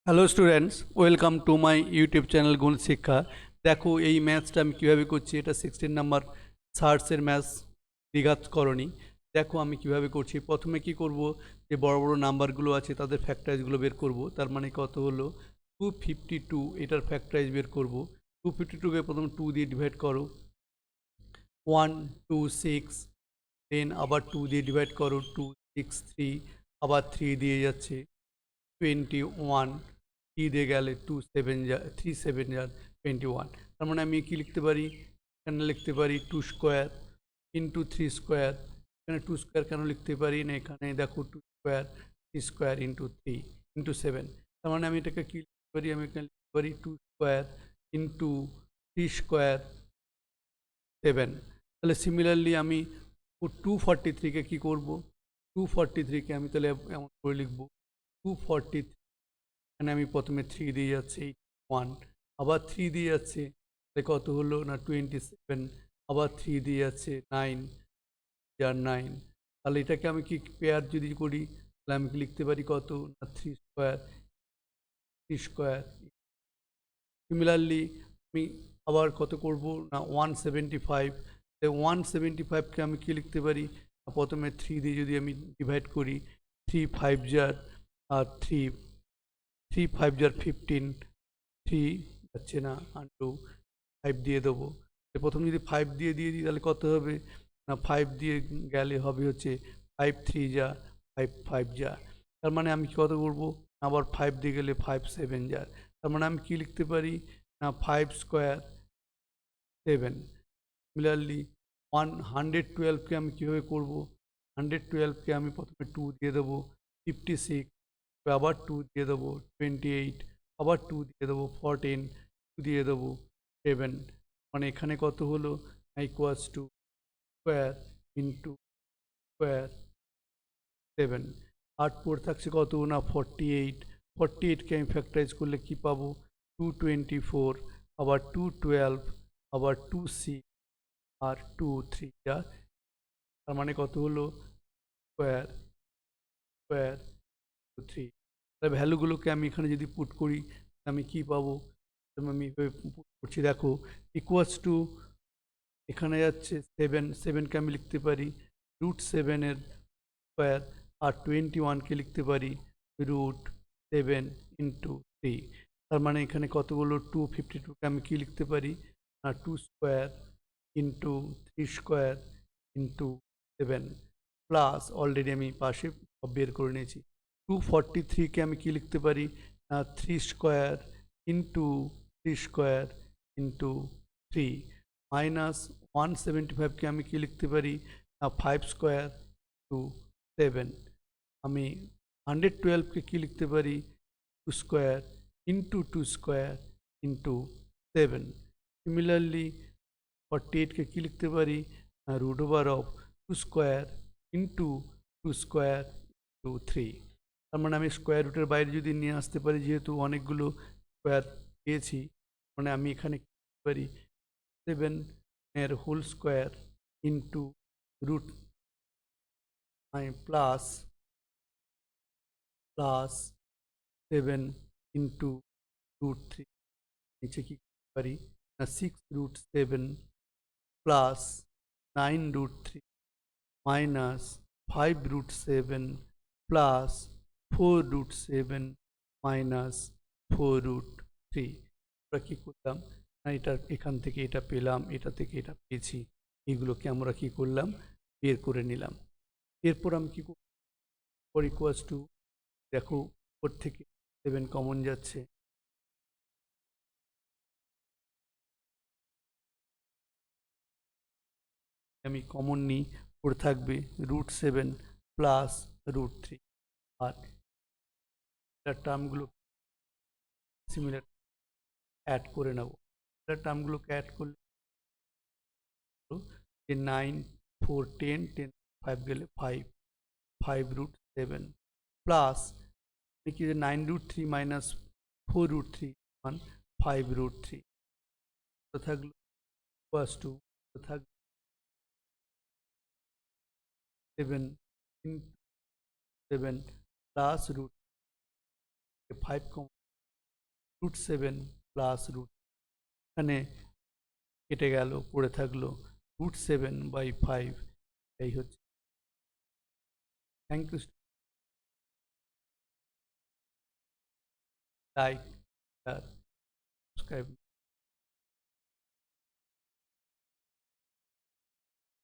Hello students, welcome to my YouTube channel গুণ শিক্ষা। দেখো এই ম্যাথসটা আমি কীভাবে করছি। এটা 16 নাম্বার সার্চের ম্যাথস, দ্বিঘাত করণী। দেখো আমি কিভাবে করছি। প্রথমে কি করব, যে বড় বড় নাম্বারগুলো আছে তাদের ফ্যাক্টরাইজগুলো বের করব। তার মানে কত হলো 252, এটার ফ্যাক্টরাইজ বের করব। 252কে প্রথম 2 দিয়ে ডিভাইড করো, 126, দেন আবার 2 দিয়ে ডিভাইড করো, 263, আবার 3 দিয়ে যাচ্ছে 21, 3 দিয়ে গেলে 27 যা 37 যার 21। তার মানে আমি কি লিখতে পারি, এখানে লিখতে পারি 2 স্কোয়ার ইন্টু 3 স্কোয়ার। এখানে 2 স্কোয়ার কেন লিখতে পারি না, এখানে দেখো 2 স্কোয়ার 3 স্কোয়ার ইন্টু 3 ইন্টু 7। তার মানে আমি এটাকে কি লিখতে পারি, আমি এখানে লিখতে পারি 2 স্কোয়ার ইন্টু 3 স্কোয়ার 7। তাহলে সিমিলারলি আমি 243কে কী করবো, 243কে আমি তাহলে এমন করে লিখবো 243, এখানে আমি প্রথমে 3 দিয়ে যাচ্ছে 1, আবার 3 দিয়ে যাচ্ছে, তাহলে কত হলো না 27, আবার 3 দিয়ে যাচ্ছে 9 যার 9। তাহলে এটাকে আমি কি পেয়ার যদি করি, তাহলে আমি কি লিখতে পারি কত না 3 স্কোয়ার 3 স্কোয়ার। সিমিলারলি আমি আবার কত করব না 175, 175কে আমি কি লিখতে পারি, প্রথমে 3 দিয়ে যদি আমি ডিভাইড করি, 3 5 যার আর 3 5 যার 15, 3 যাচ্ছে না আনটু 5 দিয়ে দেবো। প্রথম যদি 5 দিয়ে দিই তাহলে কত হবে না 5 দিয়ে গেলে হবে হচ্ছে 5 3 যা 5 5 যা। তার মানে আমি কত করব, আবার 5 দিয়ে গেলে 5 7 যার। তার মানে আমি কি লিখতে পারি না 5 স্কোয়ার 7। সিমিলারলি 112কে আমি কীভাবে করব, 112কে আমি প্রথমে 2 দিয়ে দেবো 56, আবার 2 দিয়ে দেবো 28, আবার 2 দিয়ে দেবো 14, 2 দিয়ে দেবো 7। মানে এখানে কত হলো equals to square into square 7। আর 4 থাকছে কত না 48, 48কে আমি ফ্যাক্টরাইজ করলে কি পাবো 224, আবার 212, আবার 2 6, আর 2 3 যা। তার মানে কত হলো স্কোয়ার স্কোয়ার 3। তাহলে ভ্যালুগুলোকে আমি এখানে যদি পুট করি, আমি কি পাবো, আমি পুট করছি দেখো ইকুয়ালস টু, এখানে যাচ্ছে 7, 7কে আমি লিখতে পারি √7 স্কোয়ার, আর 21কে লিখতে পারি √7 ইন্টু 3। তার মানে এখানে কতগুলো 252কে আমি কি লিখতে পারি না 2 square into 3 square into 7, plus already আমি পাশে বের করে নিয়েছি 243কে আমি কি লিখতে পারি না 3 square into 3 square into 3, minus 175কে আমি কি লিখতে পারি না 5 স্কোয়ার টু 7। আমি 112কে কি লিখতে পারি 2 square into 2 square into 7। Similarly 48কে কি লিখতে পারি root over of 2 square into 2 square to 3। তার মানে আমি স্কোয়ার রুটের বাইরে যদি নিয়ে আসতে পারি, যেহেতু অনেকগুলো স্কোয়ার পেয়েছি, মানে আমি এখানে কি লিখতে পারি 7 এর whole square into root plus plus 7 into √3, নিচে কি করতে পারি না 6√7 প্লাস 9√3 মাইনাস 5√7 প্লাস 4√7 মাইনাস 4√3। আমরা কি করলাম না এটা এখান থেকে এটা পেলাম, এটা থেকে এটা পেয়েছি, এগুলোকে আমরা কি করলাম বের করে নিলাম। এরপর আমি কি করব, ইকুয়ালস টু, দেখো উপর থেকে 7 কমন যাচ্ছে, আমি কমন নিই, 4 থাকবে √7 প্লাস √3, আর এটার টার্মগুলো সিমিলার অ্যাড করে নেব। এটার টার্মগুলোকে অ্যাড করলে যে 9 4 10 10 5 গেলে 5 5√7 প্লাস কি যে 9√3 মাইনাস 4√3 মান 5√3, তো থাকলো ইকুয়ালস টু, তো থাকবে 7 into 7 plus √5 common √7 plus root, এখানে কেটে গেল, পড়ে থাকলো √7/5, এই হচ্ছে। Thank you. Like, subscribe.